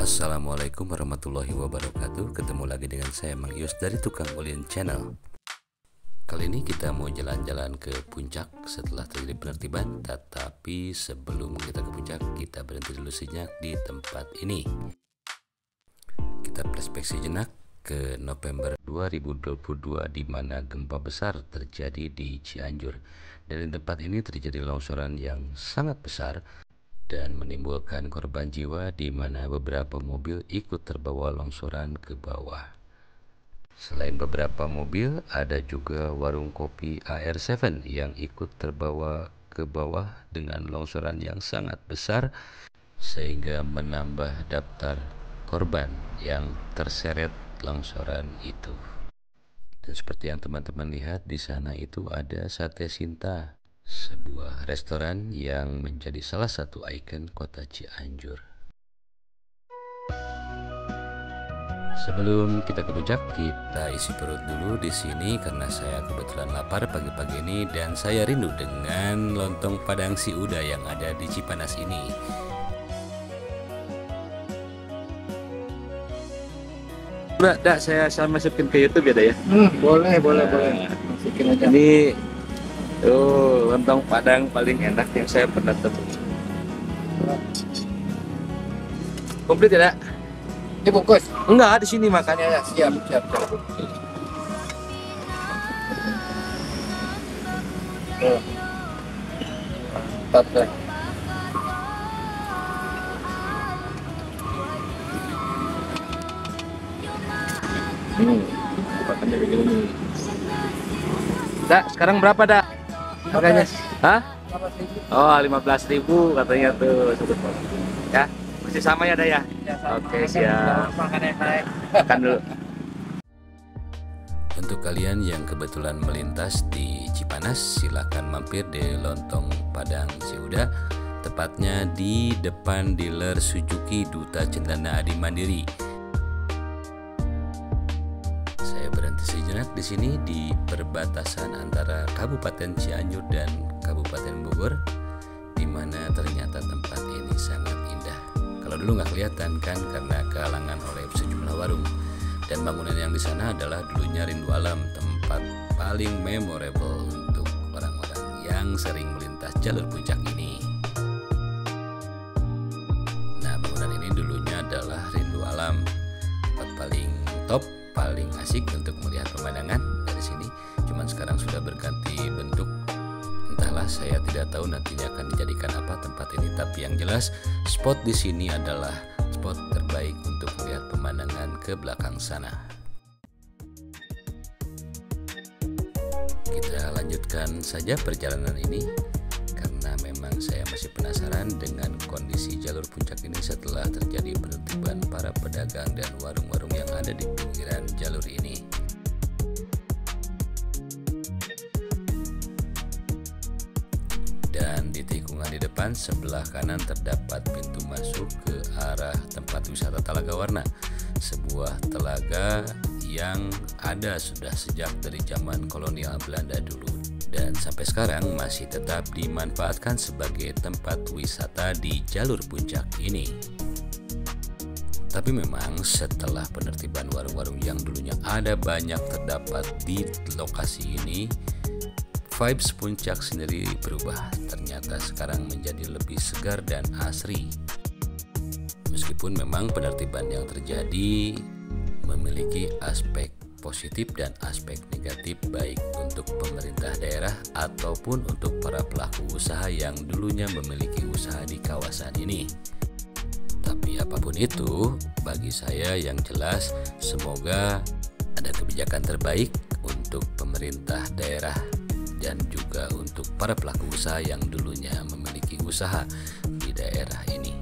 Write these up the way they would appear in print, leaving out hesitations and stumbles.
Assalamualaikum warahmatullahi wabarakatuh. Ketemu lagi dengan saya Mang Yus dari Tukang Ulin Channel. Kali ini kita mau jalan-jalan ke puncak setelah terjadi penertiban. Tetapi sebelum kita ke puncak, kita berhenti dulu sejenak di tempat ini. Kita flashback sejenak ke November 2022 di mana gempa besar terjadi di Cianjur. Dan di tempat ini terjadi longsoran yang sangat besar dan menimbulkan korban jiwa di mana beberapa mobil ikut terbawa longsoran ke bawah. Selain beberapa mobil, ada juga warung kopi AR7 yang ikut terbawa ke bawah dengan longsoran yang sangat besar sehingga menambah daftar korban yang terseret longsoran itu. Dan seperti yang teman-teman lihat di sana itu ada Sate Sinta, sebuah restoran yang menjadi salah satu ikon kota Cianjur. Sebelum kita ke puncak, kita isi perut dulu di sini karena saya kebetulan lapar pagi-pagi ini dan saya rindu dengan lontong Padang si Uda yang ada di Cipanas ini. Udah, saya masukin ke YouTube ya, ya. Boleh. Masukin aja. Ini tuh lontong Padang paling enak yang saya pernah temui. Komplit ya, Dak? Dibungkus. Enggak, di sini makannya. Ya, siap. Mantap dah. Makannya begini. Dak, sekarang berapa, Dak? Harganya? Hah? 15.000. Oh, 15.000 katanya tuh. Ya, masih sama ya, Dak ya? Ya, sama. Oke, siap. Makan yang naik. Makan dulu. Untuk kalian yang kebetulan melintas di Cipanas, silahkan mampir di Lontong Padang si Uda, tepatnya di depan dealer Suzuki Duta Cendana Adi Mandiri. Saya berhenti sejenak di sini di perbatasan antara Kabupaten Cianjur dan Kabupaten Bogor, di mana ternyata tempat ini sangat indah. Kalau dulu nggak kelihatan kan karena kehalangan oleh sejumlah warung. Dan bangunan yang di sana adalah dulunya Rindu Alam, tempat paling memorable untuk orang-orang yang sering melintas jalur puncak ini. Nah, bangunan ini dulunya adalah Rindu Alam, tempat paling top, paling asik untuk melihat pemandangan dari sini. Cuman sekarang sudah berganti bentuk. Entahlah, saya tidak tahu nantinya akan dijadikan apa tempat ini. Tapi yang jelas, spot di sini adalah spot terbaik untuk melihat pemandangan ke belakang sana. Kita lanjutkan saja perjalanan ini karena memang saya masih penasaran dengan kondisi jalur puncak ini setelah terjadi penertiban para pedagang dan warung-warung yang ada di pinggiran jalur ini. Dan di tikungan di depan sebelah kanan terdapat pintu masuk ke arah tempat wisata Talaga Warna, sebuah telaga yang ada sudah sejak dari zaman kolonial Belanda dulu dan sampai sekarang masih tetap dimanfaatkan sebagai tempat wisata di jalur puncak ini. Tapi memang setelah penertiban warung-warung yang dulunya ada banyak terdapat di lokasi ini, vibes puncak sendiri berubah. Ternyata sekarang menjadi lebih segar dan asri. Meskipun memang penertiban yang terjadi memiliki aspek positif dan aspek negatif baik untuk pemerintah daerah ataupun untuk para pelaku usaha yang dulunya memiliki usaha di kawasan ini. Tapi apapun itu, bagi saya yang jelas semoga ada kebijakan terbaik untuk pemerintah daerah dan juga untuk para pelaku usaha yang dulunya memiliki usaha di daerah ini.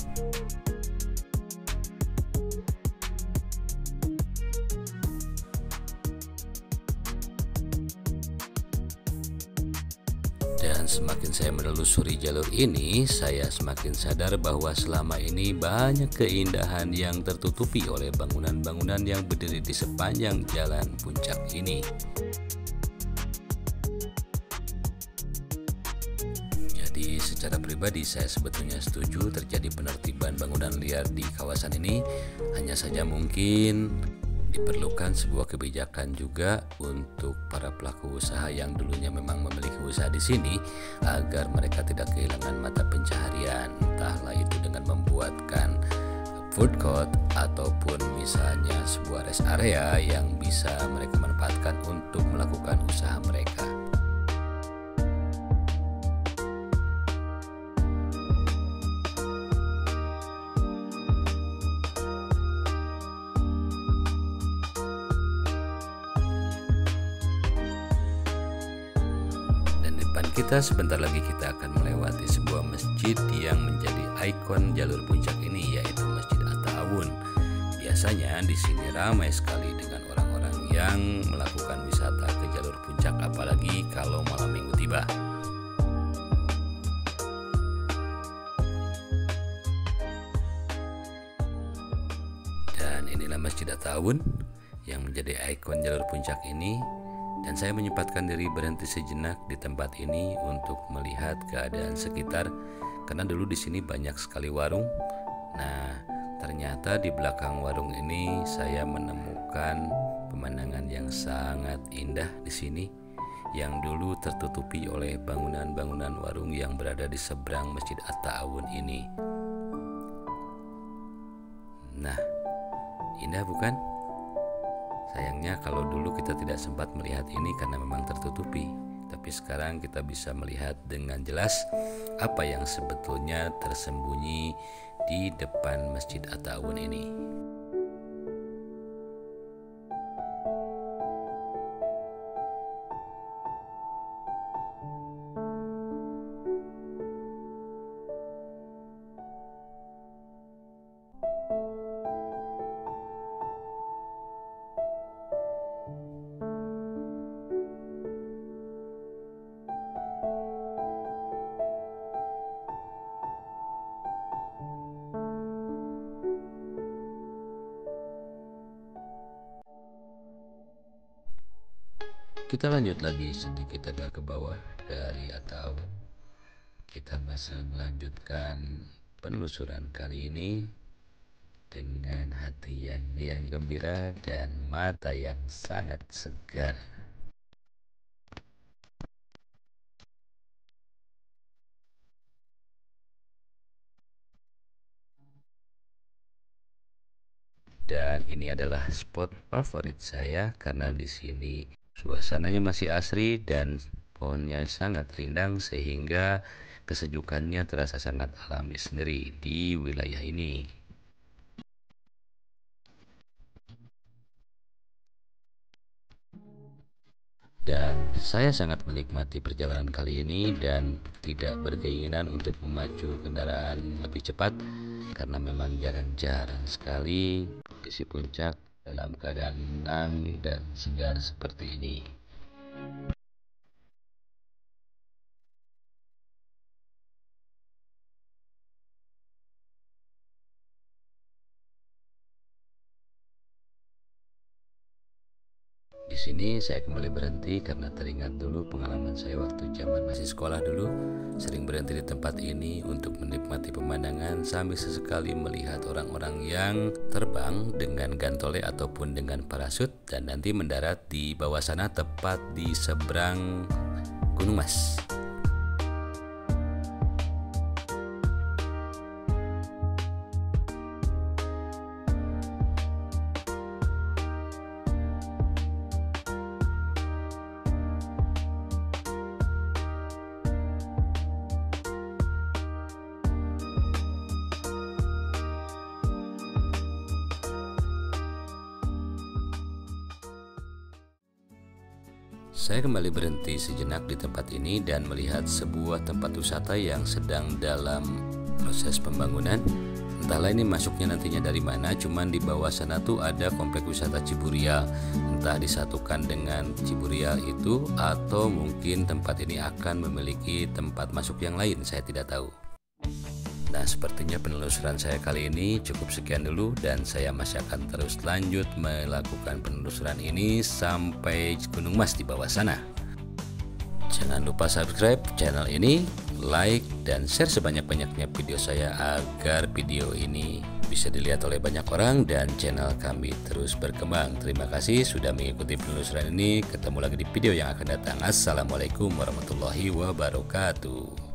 Dan semakin saya menelusuri jalur ini, saya semakin sadar bahwa selama ini banyak keindahan yang tertutupi oleh bangunan-bangunan yang berdiri di sepanjang jalan puncak ini. Secara pribadi saya sebetulnya setuju terjadi penertiban bangunan liar di kawasan ini. Hanya saja mungkin diperlukan sebuah kebijakan juga untuk para pelaku usaha yang dulunya memang memiliki usaha di sini agar mereka tidak kehilangan mata pencaharian, entahlah itu dengan membuatkan food court ataupun misalnya sebuah rest area yang bisa mereka manfaatkan untuk melakukan usaha mereka. Kita sebentar lagi kita akan melewati sebuah masjid yang menjadi ikon jalur puncak ini, yaitu Masjid At-Ta'awun. Biasanya di sini ramai sekali dengan orang-orang yang melakukan wisata ke jalur puncak, apalagi kalau malam minggu tiba. Dan inilah Masjid At-Ta'awun yang menjadi ikon jalur puncak ini. Dan saya menyempatkan diri berhenti sejenak di tempat ini untuk melihat keadaan sekitar, karena dulu di sini banyak sekali warung. Nah, ternyata di belakang warung ini saya menemukan pemandangan yang sangat indah di sini, yang dulu tertutupi oleh bangunan-bangunan warung yang berada di seberang Masjid At-Ta'awun ini. Nah, indah bukan? Sayangnya kalau dulu kita tidak sempat melihat ini karena memang tertutupi. Tapi sekarang kita bisa melihat dengan jelas apa yang sebetulnya tersembunyi di depan Masjid At-Ta'awun ini. Kita lanjut lagi sedikit agak ke bawah dari At-Ta'awun. Kita masih melanjutkan penelusuran kali ini dengan hati yang gembira dan mata yang sangat segar. Dan ini adalah spot favorit saya karena di sini suasananya masih asri dan pohonnya sangat rindang sehingga kesejukannya terasa sangat alami sendiri di wilayah ini. Dan saya sangat menikmati perjalanan kali ini dan tidak berkeinginan untuk memacu kendaraan lebih cepat karena memang jarang-jarang sekali kondisi puncak dalam keadaan tenang dan segar seperti ini. Di sini saya kembali berhenti karena teringat dulu pengalaman saya waktu zaman masih sekolah dulu, sering berhenti di tempat ini untuk menikmati pemandangan sambil sesekali melihat orang-orang yang terbang dengan gantole ataupun dengan parasut dan nanti mendarat di bawah sana tepat di seberang Gunung Mas. Saya kembali berhenti sejenak di tempat ini dan melihat sebuah tempat wisata yang sedang dalam proses pembangunan. Entahlah ini masuknya nantinya dari mana, cuman di bawah sana tuh ada komplek wisata Ciburial. Entah disatukan dengan Ciburial itu atau mungkin tempat ini akan memiliki tempat masuk yang lain, saya tidak tahu. Nah, sepertinya penelusuran saya kali ini cukup sekian dulu dan saya masih akan terus lanjut melakukan penelusuran ini sampai Gunung Mas di bawah sana. Jangan lupa subscribe channel ini like, dan share sebanyak-banyaknya video saya agar video ini bisa dilihat oleh banyak orang dan channel kami terus berkembang. Terima kasih sudah mengikuti penelusuran ini. Ketemu lagi di video yang akan datang. Assalamualaikum warahmatullahi wabarakatuh.